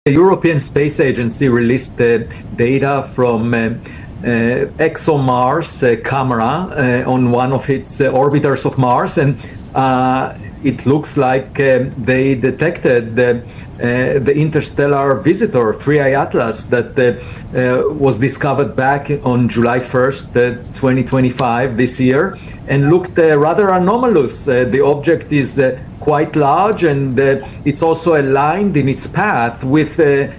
The European Space Agency released data from ExoMars camera on one of its orbiters of Mars, and it looks like they detected the interstellar visitor 3IATLAS that was discovered back on July 1st, 2025 this year, and looked rather anomalous. The object is quite large, and it's also aligned in its path with a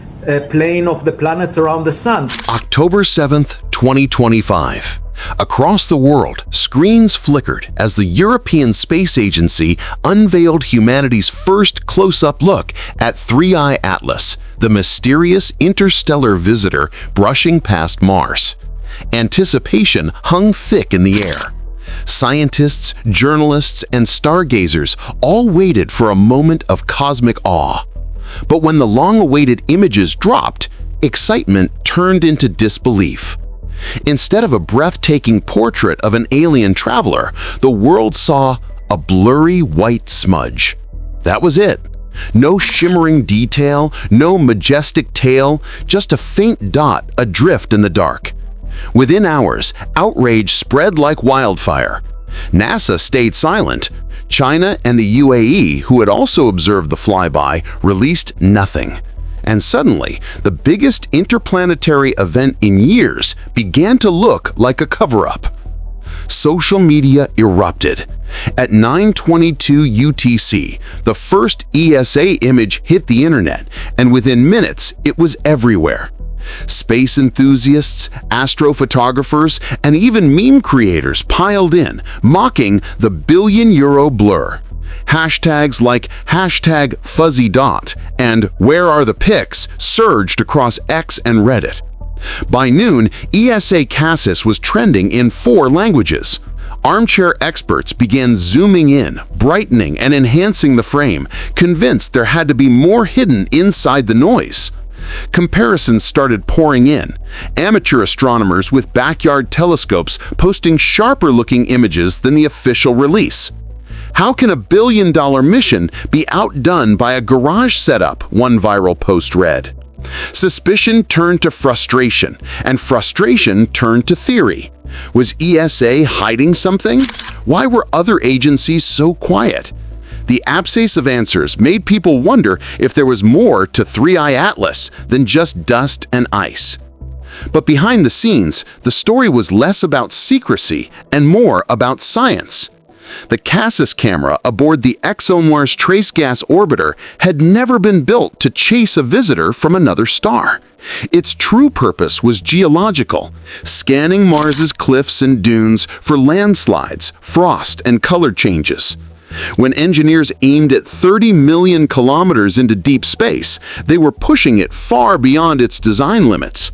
plane of the planets around the sun. October 7th, 2025. Across the world, screens flickered as the European Space Agency unveiled humanity's first close-up look at 3IATLAS, the mysterious interstellar visitor brushing past Mars. Anticipation hung thick in the air. Scientists, journalists, and stargazers all waited for a moment of cosmic awe. But when the long-awaited images dropped, excitement turned into disbelief. Instead of a breathtaking portrait of an alien traveler, the world saw a blurry white smudge. That was it. No shimmering detail, no majestic tail, just a faint dot adrift in the dark. Within hours, outrage spread like wildfire. NASA stayed silent. China and the UAE, who had also observed the flyby, released nothing. And suddenly, the biggest interplanetary event in years began to look like a cover-up. Social media erupted. At 9:22 UTC, the first ESA image hit the internet, and within minutes, it was everywhere. Space enthusiasts, astrophotographers, and even meme creators piled in, mocking the billion-euro blur. Hashtags like #FuzzyDot and Where Are the Pics surged across X and Reddit. By noon, ESA Cassis was trending in 4 languages. Armchair experts began zooming in, brightening and enhancing the frame, convinced there had to be more hidden inside the noise. Comparisons started pouring in. Amateur astronomers with backyard telescopes posting sharper-looking images than the official release. How can a billion-dollar mission be outdone by a garage setup? One viral post read. Suspicion turned to frustration, and frustration turned to theory. Was ESA hiding something? Why were other agencies so quiet? The absence of answers made people wonder if there was more to 3IATLAS than just dust and ice. But behind the scenes, the story was less about secrecy and more about science. The Cassis camera aboard the ExoMars trace gas orbiter had never been built to chase a visitor from another star. Its true purpose was geological, scanning Mars's cliffs and dunes for landslides, frost, and color changes. When engineers aimed at 30 million kilometers into deep space, they were pushing it far beyond its design limits.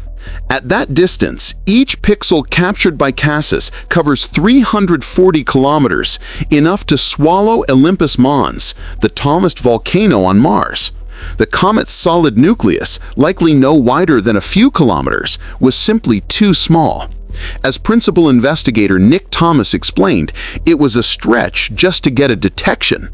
At that distance, each pixel captured by Cassis covers 340 kilometers, enough to swallow Olympus Mons, the tallest volcano on Mars. The comet's solid nucleus, likely no wider than a few kilometers, was simply too small. As principal investigator Nick Thomas explained, it was a stretch just to get a detection.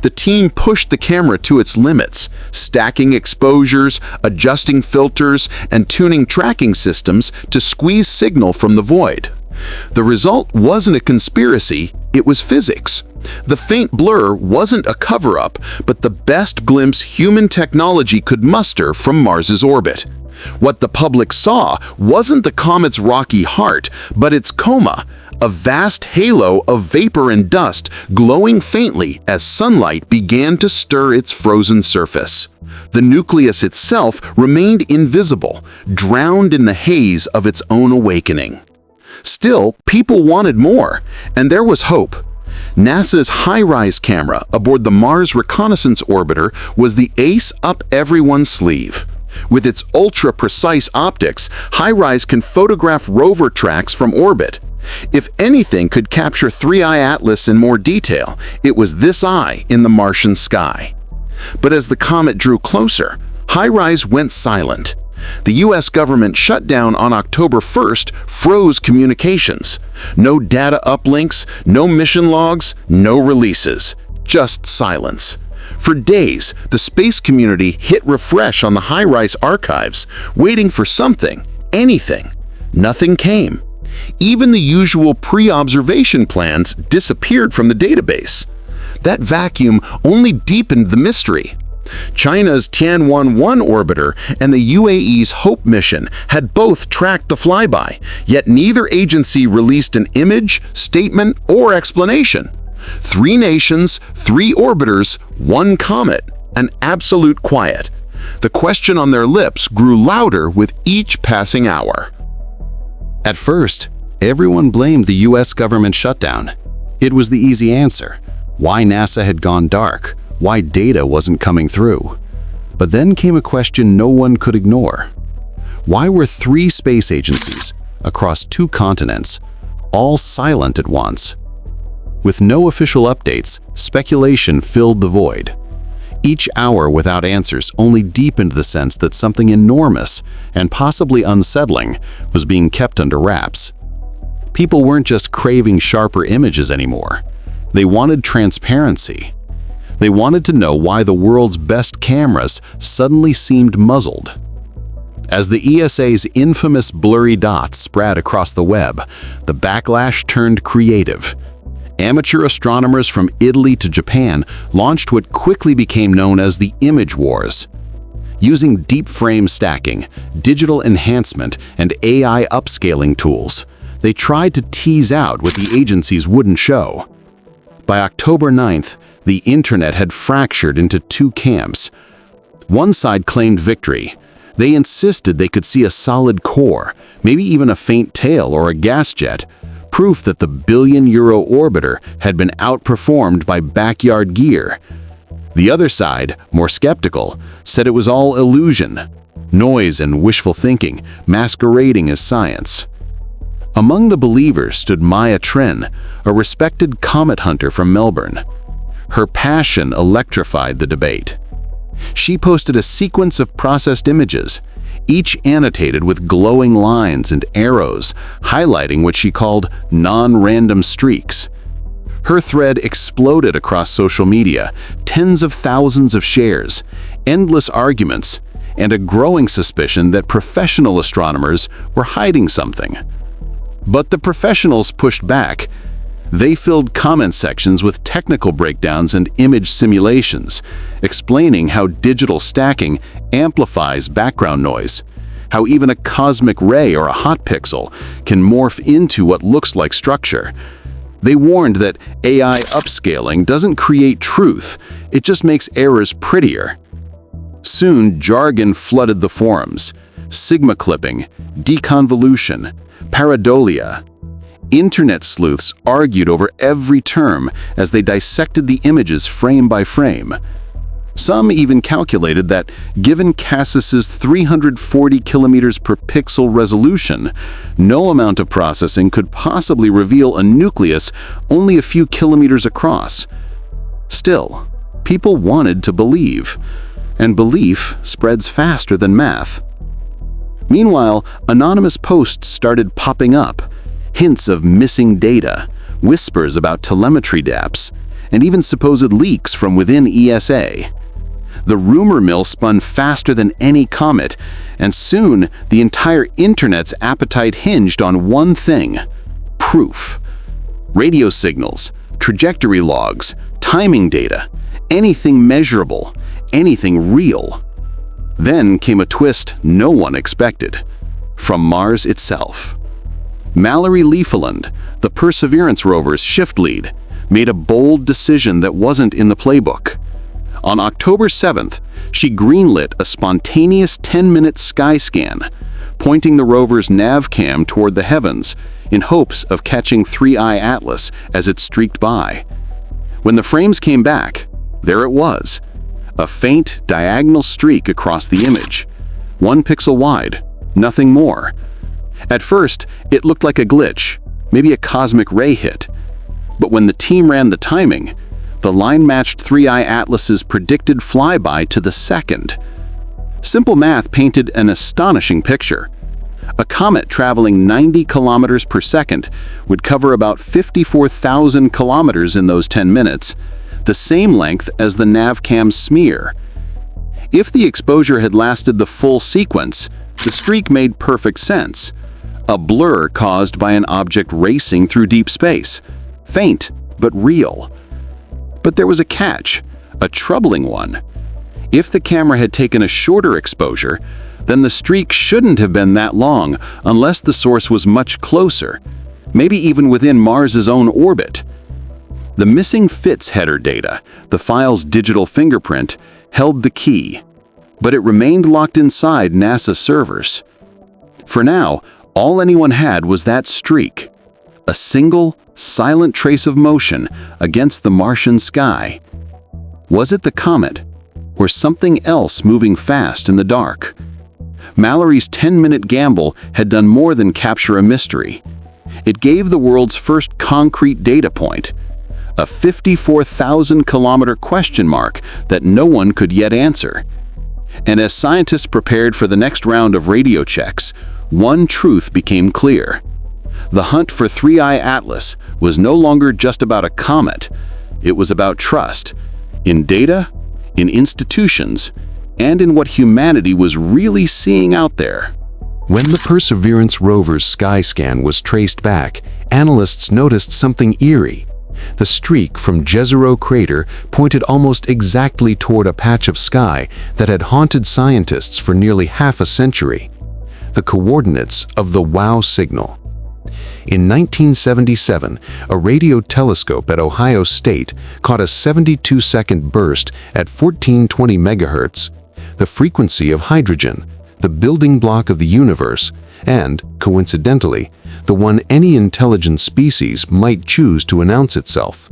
The team pushed the camera to its limits, stacking exposures, adjusting filters, and tuning tracking systems to squeeze signal from the void. The result wasn't a conspiracy, it was physics. The faint blur wasn't a cover-up, but the best glimpse human technology could muster from Mars's orbit. What the public saw wasn't the comet's rocky heart, but its coma, a vast halo of vapor and dust glowing faintly as sunlight began to stir its frozen surface. The nucleus itself remained invisible, drowned in the haze of its own awakening. Still, people wanted more, and there was hope. NASA's HiRISE camera aboard the Mars Reconnaissance Orbiter was the ace up everyone's sleeve. With its ultra-precise optics, HiRISE can photograph rover tracks from orbit. If anything could capture 3IATLAS in more detail, it was this eye in the Martian sky. But as the comet drew closer, HiRISE went silent. The U.S. government shutdown on October 1st froze communications. No data uplinks, no mission logs, no releases. Just silence. For days, the space community hit refresh on the high-rise archives, waiting for something, anything. Nothing came. Even the usual pre-observation plans disappeared from the database. That vacuum only deepened the mystery. China's Tianwen-1 orbiter and the UAE's HOPE mission had both tracked the flyby, yet neither agency released an image, statement, or explanation. 3 nations, 3 orbiters, 1 comet, an absolute quiet. The question on their lips grew louder with each passing hour. At first, everyone blamed the US government shutdown. It was the easy answer. Why NASA had gone dark, why data wasn't coming through. But then came a question no one could ignore. Why were 3 space agencies, across 2 continents, all silent at once? With no official updates, speculation filled the void. Each hour without answers only deepened the sense that something enormous and possibly unsettling was being kept under wraps. People weren't just craving sharper images anymore. They wanted transparency. They wanted to know why the world's best cameras suddenly seemed muzzled. As the ESA's infamous blurry dots spread across the web, the backlash turned creative. Amateur astronomers from Italy to Japan launched what quickly became known as the image wars. Using deep frame stacking, digital enhancement, and AI upscaling tools, they tried to tease out what the agencies wouldn't show. By October 9th, the internet had fractured into 2 camps. One side claimed victory. They insisted they could see a solid core, maybe even a faint tail or a gas jet, proof that the billion-euro orbiter had been outperformed by backyard gear. The other side, more skeptical, said it was all illusion, noise and wishful thinking masquerading as science. Among the believers stood Maya Trin, a respected comet hunter from Melbourne. Her passion electrified the debate. She posted a sequence of processed images, each annotated with glowing lines and arrows, highlighting what she called non-random streaks. Her thread exploded across social media, tens of thousands of shares, endless arguments, and a growing suspicion that professional astronomers were hiding something. But the professionals pushed back. They filled comment sections with technical breakdowns and image simulations, explaining how digital stacking amplifies background noise, how even a cosmic ray or a hot pixel can morph into what looks like structure. They warned that AI upscaling doesn't create truth, it just makes errors prettier. Soon, jargon flooded the forums: sigma clipping, deconvolution, pareidolia. Internet sleuths argued over every term as they dissected the images frame by frame. Some even calculated that, given Cassis's 340 kilometers per pixel resolution, no amount of processing could possibly reveal a nucleus only a few kilometers across. Still, people wanted to believe, and belief spreads faster than math. Meanwhile, anonymous posts started popping up. Hints of missing data, whispers about telemetry depths, and even supposed leaks from within ESA. The rumor mill spun faster than any comet, and soon the entire internet's appetite hinged on one thing: proof. Radio signals, trajectory logs, timing data, anything measurable, anything real. Then came a twist no one expected, from Mars itself. Mallory Leifeland, the Perseverance rover's shift lead, made a bold decision that wasn't in the playbook. On October 7th, she greenlit a spontaneous 10-minute sky scan, pointing the rover's nav cam toward the heavens in hopes of catching 3IATLAS as it streaked by. When the frames came back, there it was, a faint diagonal streak across the image, 1 pixel wide, nothing more. At first, it looked like a glitch, maybe a cosmic ray hit. But when the team ran the timing, the line matched 3IATLAS's predicted flyby to the second. Simple math painted an astonishing picture. A comet traveling 90 kilometers per second would cover about 54,000 kilometers in those 10 minutes. the same length as the navcam smear. If the exposure had lasted the full sequence, the streak made perfect sense. A blur caused by an object racing through deep space. Faint, but real. But there was a catch, a troubling one. If the camera had taken a shorter exposure, then the streak shouldn't have been that long unless the source was much closer, maybe even within Mars's own orbit. The missing FITS header data, the file's digital fingerprint, held the key, but it remained locked inside NASA servers. For now, all anyone had was that streak, a single, silent trace of motion against the Martian sky. Was it the comet, or something else moving fast in the dark? Mallory's 10-minute gamble had done more than capture a mystery. It gave the world's first concrete data point, a 54,000-kilometer question mark that no one could yet answer. And as scientists prepared for the next round of radio checks, one truth became clear. The hunt for 3IATLAS was no longer just about a comet. It was about trust, in data, in institutions, and in what humanity was really seeing out there. When the Perseverance rover's sky scan was traced back, analysts noticed something eerie. The streak from Jezero crater pointed almost exactly toward a patch of sky that had haunted scientists for nearly half a century. The coordinates of the WOW signal. In 1977, a radio telescope at Ohio State caught a 72-second burst at 1420 megahertz, the frequency of hydrogen, the building block of the universe, and, coincidentally, the one any intelligent species might choose to announce itself.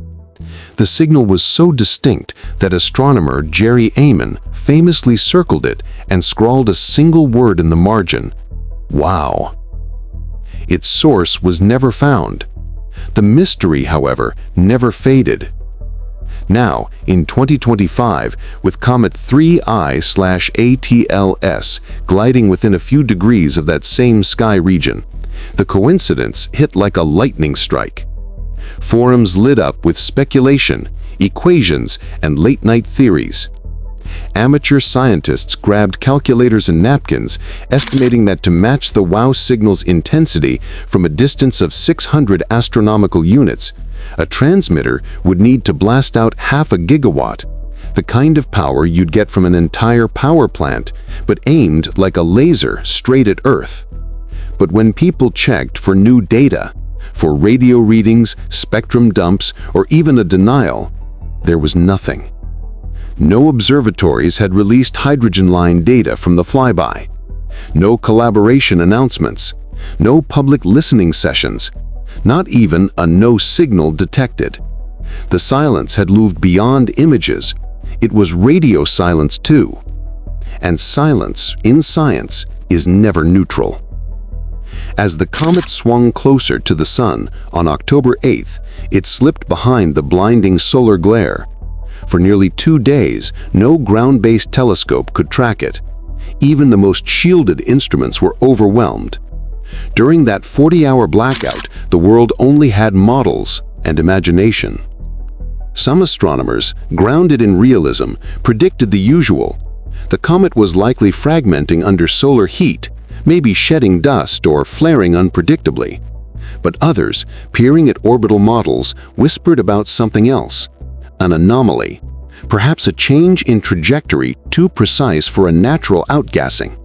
The signal was so distinct that astronomer Jerry Amon famously circled it and scrawled a single word in the margin: "Wow." Its source was never found. The mystery, however, never faded. Now, in 2025, with comet 3I/ATLS gliding within a few degrees of that same sky region, the coincidence hit like a lightning strike. Forums lit up with speculation, equations, and late-night theories. Amateur scientists grabbed calculators and napkins, estimating that to match the WOW signal's intensity from a distance of 600 astronomical units, a transmitter would need to blast out half a gigawatt, the kind of power you'd get from an entire power plant, but aimed like a laser straight at Earth. But when people checked for new data, for radio readings, spectrum dumps, or even a denial, there was nothing. No observatories had released hydrogen line data from the flyby. No collaboration announcements. No public listening sessions. Not even a no signal detected. The silence had moved beyond images. It was radio silence too. And silence, in science, is never neutral. As the comet swung closer to the sun on October 8th, it slipped behind the blinding solar glare. For nearly 2 days, no ground-based telescope could track it. Even the most shielded instruments were overwhelmed. During that 40-hour blackout, the world only had models and imagination. Some astronomers, grounded in realism, predicted the usual. The comet was likely fragmenting under solar heat, maybe shedding dust or flaring unpredictably. But others, peering at orbital models, whispered about something else. An anomaly, perhaps a change in trajectory too precise for a natural outgassing.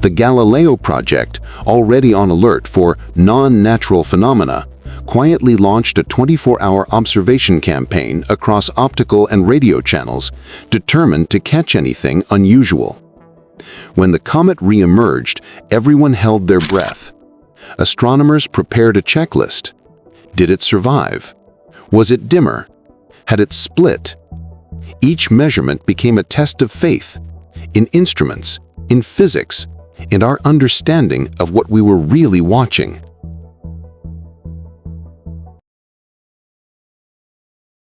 The Galileo project, already on alert for non-natural phenomena, quietly launched a 24-hour observation campaign across optical and radio channels, determined to catch anything unusual. When the comet re-emerged, everyone held their breath. Astronomers prepared a checklist. Did it survive? Was it dimmer? Had it split? Each measurement became a test of faith, in instruments, in physics, in our understanding of what we were really watching.